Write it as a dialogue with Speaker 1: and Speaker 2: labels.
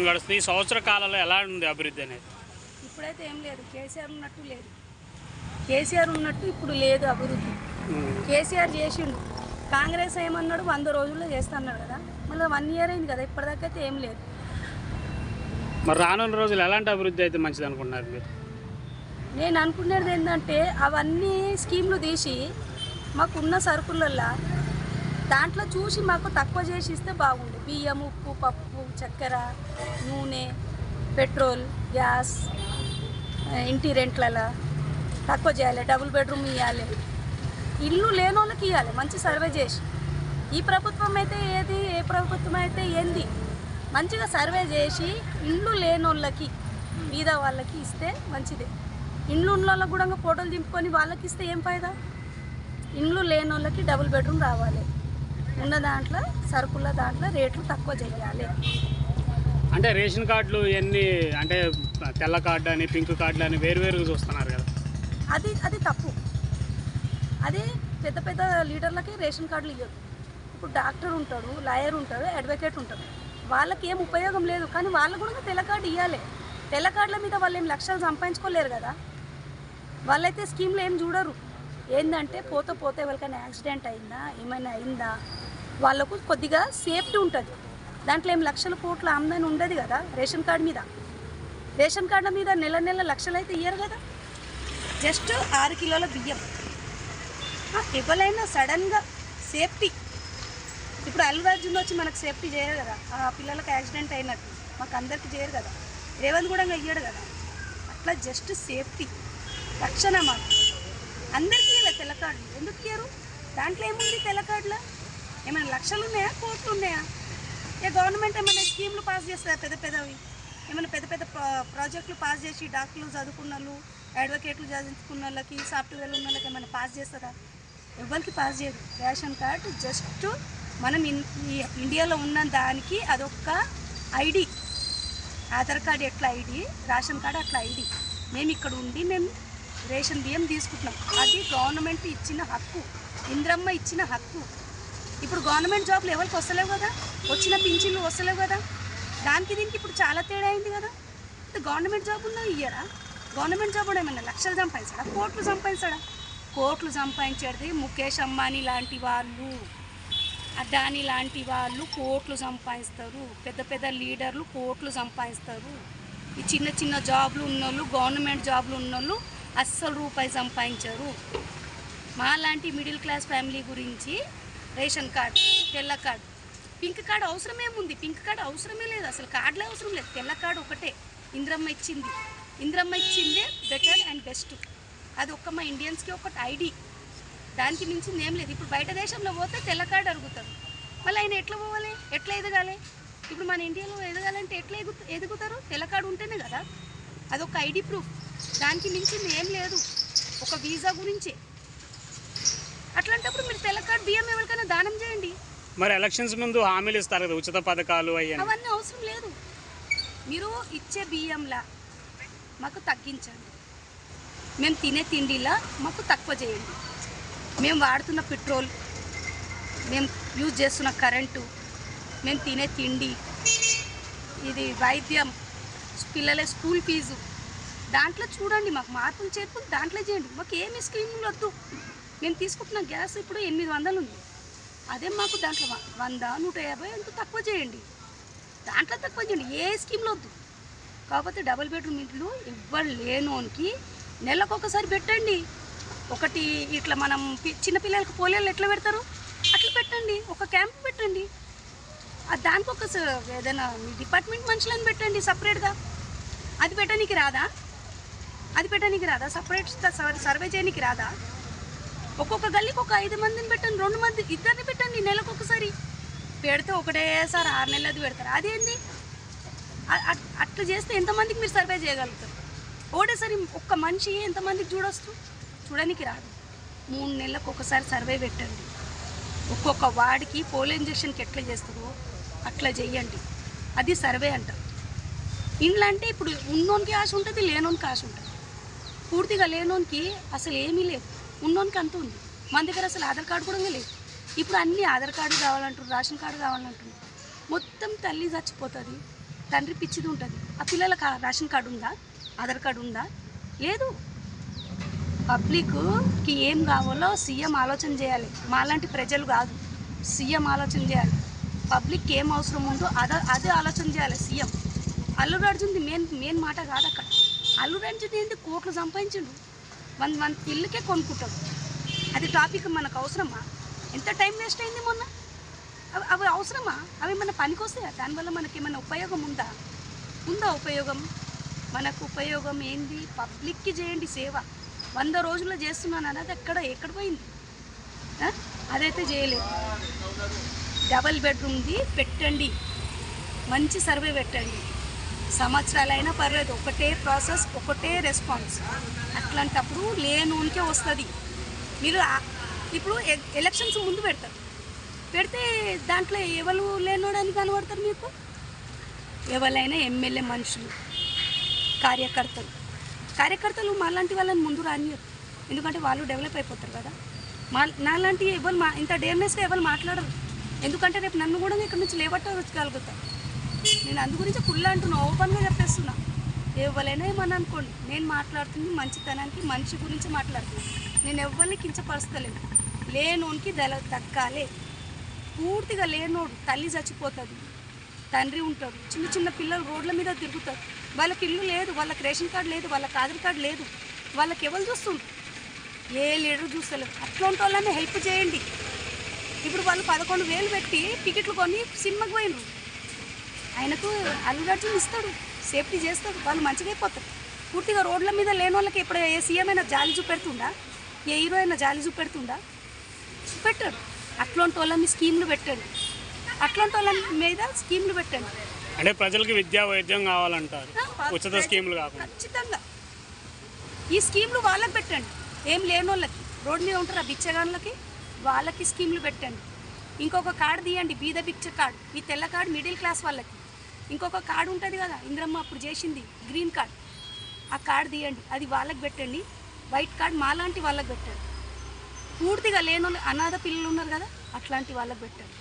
Speaker 1: సంవత్సరం గడుస్తుంది. ఈ సంవత్సర కాలంలో ఎలా ఉంది అభివృద్ధి అనేది?
Speaker 2: ఇప్పుడైతే ఏం లేదు. కేసీఆర్ ఉన్నట్టు లేదు. కేసీఆర్ ఉన్నట్టు ఇప్పుడు లేదు అభివృద్ధి. కేసీఆర్ చేసిండు. కాంగ్రెస్ ఏమన్నాడు 100 రోజుల్లో చేస్తాన్నాడు కదా, మళ్ళీ 1 ఇయర్ అయింది కదా, ఇప్పటిదాకా అయితే ఏం లేదు.
Speaker 1: మరి రానున్న రోజులు ఎలాంటి అభివృద్ధి అయితే మంచిది అనుకుంటున్నారు మీరు?
Speaker 2: నేను అనుకునేది ఏంటంటే అవన్నీ స్కీమ్లు తీసి మాకున్న సరుకులల్లో దాంట్లో చూసి మాకు తక్కువ చేసి ఇస్తే బాగుండు. బియ్యం, ఉప్పు, పప్పు, చక్కెర, నూనె, పెట్రోల్, గ్యాస్, ఇంటి రెంట్లలో తక్కువ చేయాలి. డబుల్ బెడ్రూమ్ ఇవ్వాలి. ఇల్లు లేని వాళ్ళకి ఇవ్వాలి మంచి సర్వే చేసి. ఈ ప్రభుత్వం అయితే ఏది, ఏ ప్రభుత్వం అయితే ఏంది, మంచిగా సర్వే చేసి ఇల్లు లేని వాళ్ళకి, మీద వాళ్ళకి ఇస్తే మంచిదే. ఇండ్లు ఉన్న వాళ్ళకి కూడా ఫోటోలు దింపుకొని వాళ్ళకి ఇస్తే ఏం ఫైదా? ఇండ్లు లేని వాళ్ళకి డబుల్ బెడ్రూమ్ రావాలి. ఉన్న దాంట్లో సరుకుల దాంట్లో రేట్లు తక్కువ చేయాలి.
Speaker 1: అంటే రేషన్ కార్డులు ఎన్ని, అంటే తెల్ల కార్డు అని పింక్ కార్డులు అని వేరువేరుగా చూస్తున్నారు కదా,
Speaker 2: అది తప్పు. అది పెద్ద పెద్ద లీడర్లకి రేషన్ కార్డులు ఇవ్వదు. ఇప్పుడు డాక్టర్ ఉంటాడు, లాయర్ ఉంటాడు, అడ్వకేట్ ఉంటాడు, వాళ్ళకి ఏం ఉపయోగం లేదు. కానీ వాళ్ళకు కూడా తెల్ల కార్డు ఇవ్వాలి. తెల్ల కార్డుల మీద వాళ్ళు ఏం లక్షలు సంపాదించుకోలేరు కదా. వాళ్ళైతే స్కీమ్లు ఏం చూడరు. ఏంటంటే పోతే ఎవరికైనా యాక్సిడెంట్ అయిందా, ఏమైనా అయిందా, వాళ్ళకు కొద్దిగా సేఫ్టీ ఉంటుంది. దాంట్లో ఏం లక్షల కోట్ల ఆమ్దాని ఉండదు కదా రేషన్ కార్డు మీద. రేషన్ కార్డుల మీద నెల లక్షలు అయితే ఇయ్యరు కదా. జస్ట్ 6 కిలోల బియ్యం. ఎవరైనా సడన్గా సేఫ్టీ, ఇప్పుడు అల్లు అర్జున్ వచ్చి మనకు సేఫ్టీ చేయరు కదా, ఆ పిల్లలకు యాక్సిడెంట్ అయినట్టు మాకు అందరికీ చేయరు కదా, రేవంత్ కూడా ఇయ్యడు కదా. అట్లా జస్ట్ సేఫ్టీ, రక్షణ మాకు అందరికీ ఇలా తెల్ల కార్డులు ఎందుకు ఇయ్యరు? దాంట్లో ఏముంది తెల్ల కార్డులో? ఏమైనా లక్షలు ఉన్నాయా, కోట్లు ఉన్నాయా? గవర్నమెంట్ ఏమైనా స్కీమ్లు పాస్ చేస్తుందా? పెద్దవి ఏమైనా పెద్ద ప్రాజెక్టులు పాస్ చేసి డాక్టర్లు చదువుకున్న వాళ్ళు, అడ్వకేట్లు చదువుకున్న వాళ్ళకి, సాఫ్ట్వేర్లు ఉన్న వాళ్ళకి ఏమైనా పాస్ చేస్తుందా? ఎవరికి పాస్ చేయదు. రేషన్ కార్డు జస్ట్ మనం ఈ ఇండియాలో ఉన్న దానికి అదొక్క ఐడి. ఆధార్ కార్డు ఎట్లా ఐడి, రేషన్ కార్డు అట్లా ఐడి. మేము ఇక్కడ ఉండి మేము రేషన్ బియ్యం తీసుకుంటున్నాం. అది గవర్నమెంట్ ఇచ్చిన హక్కు, ఇంద్రమ్మ ఇచ్చిన హక్కు. ఇప్పుడు గవర్నమెంట్ జాబ్లు ఎవరికి వస్తలేవు కదా, వచ్చిన పింఛన్లు వస్తలేవు కదా. దానికి దీనికి ఇప్పుడు చాలా తేడా అయింది కదా. గవర్నమెంట్ జాబ్ ఉన్నా ఇయ్యరా? గవర్నమెంట్ జాబ్ కూడా ఏమన్నా లక్షలు సంపాదించాడా, కోట్లు సంపాదించాడా? కోట్లు సంపాదించేది ముఖేష్ అంబానీ లాంటి వాళ్ళు, అదానీ లాంటి వాళ్ళు కోట్లు సంపాదిస్తారు. పెద్ద లీడర్లు కోట్లు సంపాదిస్తారు. ఈ చిన్న జాబ్లు ఉన్నోళ్ళు, గవర్నమెంట్ జాబ్లు ఉన్నోళ్ళు అస్సలు రూపాయి సంపాదించారు. మా లాంటి మిడిల్ క్లాస్ ఫ్యామిలీ గురించి రేషన్ కార్డు, తెల్ల కార్డు, పింక్ కార్డు అవసరమేముంది? పింక్ కార్డు అవసరమే లేదు, అసలు కార్డులే అవసరం లేదు. తెల్ల కార్డు ఒకటే ఇంద్రమ్మ ఇచ్చింది. ఇంద్రమ్మ ఇచ్చిందే బెటర్ అండ్ బెస్ట్. అది ఒక్క మా ఇండియన్స్కి ఒకటి ఐడి, దానికి మించింది ఏం లేదు. ఇప్పుడు బయట దేశంలో పోతే తెల్ల కార్డు అడుగుతారు. మళ్ళీ ఆయన ఎట్లా పోవాలి, ఎట్లా ఎదగాలి? ఇప్పుడు మన ఇండియాలో ఎదగాలంటే ఎట్లా ఎదుగుతారు? తెల్ల కార్డు ఉంటేనే కదా. అదొక ఐడి ప్రూఫ్, దానికి మించింది ఏం లేదు. ఒక వీసా గురించే. అట్లాంటప్పుడు మీరు తెల్ల కార్డు బియ్యం ఎవరికైనా దానం చేయండి.
Speaker 1: మరి ఎలక్షన్స్ ముందు హామీలు ఇస్తారు కదా, ఉచిత పథకాలు
Speaker 2: అవన్నీ అవసరం లేదు. మీరు ఇచ్చే బియ్యంలా మాకు తగ్గించండి, మేము తినే తిండిలా మాకు తక్కువ చేయండి. మేము వాడుతున్న పెట్రోల్, మేము యూజ్ చేస్తున్న కరెంటు, మేము తినే తిండి, ఇది వైద్యం, పిల్లల స్కూల్ ఫీజు, దాంట్లో చూడండి మాకు మార్పులు చేర్పులు దాంట్లో చేయండి. మాకు ఏమి స్కీములు వద్దు. మేము తీసుకుంటున్న గ్యాస్ ఇప్పుడు 800 ఉంది. అదే మాకు దాంట్లో 100, 150 ఎంత తక్కువ చేయండి. దాంట్లో తక్కువ చేయండి. ఏ స్కీమ్లు వద్దు. కాకపోతే డబుల్ బెడ్రూమ్ ఇంట్లో ఇవ్వరు లేనోనికి నెలకొకసారి పెట్టండి. ఒకటి ఇట్లా మనం చిన్నపిల్లలకు పోలియోలు ఎట్లా పెడతారు అట్లా పెట్టండి. ఒక క్యాంప్ పెట్టండి. దానికి ఒక ఏదైనా మీ డిపార్ట్మెంట్ మనుషులను పెట్టండి సపరేట్గా. అది పెట్టడానికి రాదా? సపరేట్ సర్వే చేయడానికి రాదా? ఒక్కొక్క గల్లీకి ఒక 5 మందిని పెట్టండి, 2 మంది, 2 పెట్టండి. నెలకు ఒకసారి పెడితే ఒకటేసారి 6 నెలలది పెడతారు. అదేంది? అట్లా చేస్తే ఎంతమందికి మీరు సర్వే చేయగలుగుతారు? ఒకటేసారి ఒక్క మనిషి ఎంతమందికి చూడడానికి రాదు. 3 నెలలకు ఒకసారి సర్వే పెట్టండి. ఒక్కొక్క వార్డుకి పోలియో ఇంజక్షన్కి ఎట్లా చేస్తారో అట్లా చెయ్యండి. అది సర్వే అంటారు. ఇండ్లు అంటే ఇప్పుడు ఉన్నోనికి ఆశ ఉంటుంది, లేనోనికి ఆశ ఉంటుంది. పూర్తిగా లేనోనికి అసలు ఏమీ లేదు, ఉన్నోనికి అంత ఉంది. మన దగ్గర అసలు ఆధార్ కార్డు కూడా లేదు. ఇప్పుడు అన్నీ ఆధార్ కార్డు కావాలంటారు, రేషన్ కార్డు కావాలంటున్నారు. మొత్తం తల్లి చచ్చిపోతుంది, తండ్రి పిచ్చిది ఉంటుంది. ఆ పిల్లలకు రేషన్ కార్డు ఉందా, ఆధార్ కార్డు ఉందా? లేదు. పబ్లిక్కి ఏం కావాలో సీఎం ఆలోచన చేయాలి. మాలాంటి ప్రజలు కాదు, సీఎం ఆలోచన చేయాలి. పబ్లిక్కి ఏం అవసరం ఉందో అదే ఆలోచన చేయాలి సీఎం. అల్లు అర్జున్ది మెయిన్ మాట కాదు అక్కడ. అల్లు అర్జున్ ఏంటి కోట్లు సంపాదించిండు, మన ఇల్లుకే కొనుక్కుంటాడు. అది టాపిక్ మనకు అవసరమా? ఎంత టైం వేస్ట్ అయింది మొన్న. అవి అవసరమా? అవి మన పనికి వస్తాయా? దానివల్ల మనకి ఏమైనా ఉపయోగం ఉందా? ఉపయోగం? మనకు ఉపయోగం ఏంది? పబ్లిక్కి చేయండి సేవ. 100 రోజుల్లో చేస్తున్నాను అన్నది ఎక్కడ పోయింది? అదైతే చేయలేదు. డబల్ బెడ్రూమ్ది పెట్టండి, మంచి సర్వే పెట్టండి. సంవత్సరాలైనా పర్లేదు, ఒకటే ప్రాసెస్, ఒకటే రెస్పాన్స్. అట్లాంటప్పుడు లేనుకే వస్తుంది. మీరు ఇప్పుడు ఎలక్షన్స్ ముందు పెడితే దాంట్లో ఎవరు లేనోడని కనబడతారు మీకు? ఎవరైనా ఎమ్మెల్యే మనుషులు, కార్యకర్తలు మాలాంటి వాళ్ళని ముందు రానియరు. ఎందుకంటే వాళ్ళు డెవలప్ అయిపోతారు కదా. నాలాంటి ఎవరు ఇంత డేర్నెస్గా ఎవరు మాట్లాడరు. ఎందుకంటే రేపు నన్ను కూడా ఇక్కడ నుంచి లేవట్టగలుగుతారు. నేను అందు గురించి ఫుల్ అంటున్నా, ఓపెన్గా చెప్పేస్తున్నా. ఎవరైనా ఏమని అనుకోండి, నేను మాట్లాడుతుంది మంచితనానికి, మనిషి గురించి మాట్లాడుతున్నాను. నేను ఎవరిని కించపరుస్తలేను. లేనోనికి దక్కాలే. పూర్తిగా లేనోడు, తల్లి చచ్చిపోతుంది, తండ్రి ఉంటాడు, చిన్న పిల్లలు రోడ్ల మీద తిరుగుతారు. వాళ్ళకి ఇల్లు లేదు, వాళ్ళకి రేషన్ కార్డు లేదు, వాళ్ళకి ఆధార్ కార్డు లేదు. వాళ్ళకి ఎవరు చూస్తుంటారు? ఏ లీడర్ చూస్తలేరు. అట్లాంటి వాళ్ళని హెల్ప్ చేయండి. ఇప్పుడు వాళ్ళు 11,000 పెట్టి టికెట్లు కొని సినిమాకి పోయినరు. ఆయనకు అల్లు అర్జున్ ఇస్తాడు, సేఫ్టీ చేస్తాడు, వాళ్ళు మంచిగా అయిపోతారు. పూర్తిగా రోడ్ల మీద లేని వాళ్ళకి ఇప్పుడు ఏ సీఎం అయినా జాలి చూపెడుతుండా? ఏ హీరో అయినా జాలి చూపెడుతుండా? చూపెట్టాడు. అట్లాంటి వాళ్ళని స్కీమ్లు పెట్టండి. అట్లాంటి వాళ్ళ మీద స్కీమ్లు పెట్టండి.
Speaker 1: అంటే ప్రజలకు విద్యా వైద్యం కావాలంటారు, ఉచిత స్కీములు కాకుండా.
Speaker 2: ఖచ్చితంగా ఈ స్కీమ్లు వాళ్ళకి పెట్టండి. ఏం లేని వాళ్ళకి, రోడ్డు మీద ఉంటారు ఆ బిచ్చగాళ్ళకి, వాళ్ళకి స్కీమ్లు పెట్టండి. ఇంకొక కార్డు తీయండి, బీద బిచ్చ కార్డు. ఈ తెల్ల కార్డు మిడిల్ క్లాస్ వాళ్ళకి. ఇంకొక కార్డు ఉంటుంది కదా, ఇంద్రమ్మ అప్పుడు చేసింది, గ్రీన్ కార్డు. ఆ కార్డు తీయండి, అది వాళ్ళకి పెట్టండి. వైట్ కార్డు మాలాంటి వాళ్ళకి పెట్టండి. పూర్తిగా లేని అనాథ పిల్లలు ఉన్నారు కదా, అట్లాంటి వాళ్ళకి పెట్టండి.